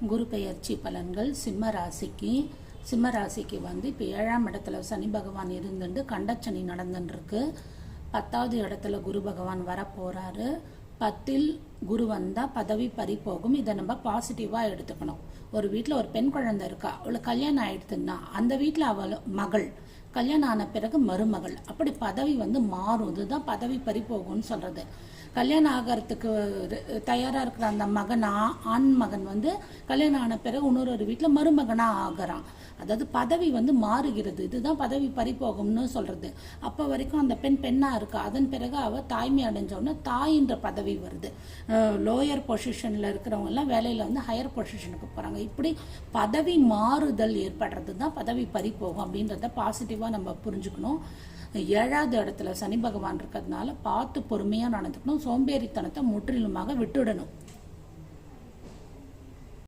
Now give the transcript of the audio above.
குரு பெயர்ச்சி பலன்கள் சிம்ம ராசிக்கு வந்து இப்போ 7ஆம் இடத்துல சனி பகவான் இருந்துட்டு கண்டச்சனி நடந்துட்டுருக்கு. 10வது இடத்துல குரு பகவான் வரப்போகிறாரு. 10ல் குரு வந்தால் பதவி பறி போகும். இதை நம்ம பாசிட்டிவாக எடுத்துக்கணும். ஒரு வீட்டில் ஒரு பெண் குழந்தை இருக்கா, அவளுக்கு கல்யாணம் ஆயிடுதுன்னா அந்த வீட்டில் அவள் மகள், கல்யாணம் ஆன பிறகு மருமகள், அப்படி பதவி வந்து மாறும். இதுதான் பதவி பறி போகும்னு சொல்கிறது. கல்யாணம் ஆகிறதுக்கு தயாராக இருக்கிற அந்த மகன், ஆண் மகன் வந்து கல்யாணம் ஆன பிறகு இன்னொரு வீட்டில் மருமகனாக ஆகிறான். அதாவது பதவி வந்து மாறுகிறது. இதுதான் பதவி பறிபோகும்னு சொல்கிறது. அப்போ வரைக்கும் அந்த பெண்ணாக இருக்கா. அதன் பிறகு அவள் தாய்மை அடைஞ்சோடனே தாயின்ற பதவி வருது. லோயர் பொசிஷனில் இருக்கிறவங்கெல்லாம் வேலையில் வந்து ஹையர் பொசிஷனுக்கு போகிறாங்க. இப்படி பதவி மாறுதல் ஏற்படுறது தான் பதவி பறிபோகும் அப்படின்றத பாசிட்டிவாக நம்ம புரிஞ்சுக்கணும். 7வது இடத்துல சனி பகவான் இருக்கிறதுனால பார்த்து பொறுமையாக நடந்துக்கணும். சோம்பேறித்தனத்தை முற்றிலுமாக விட்டுடணும்.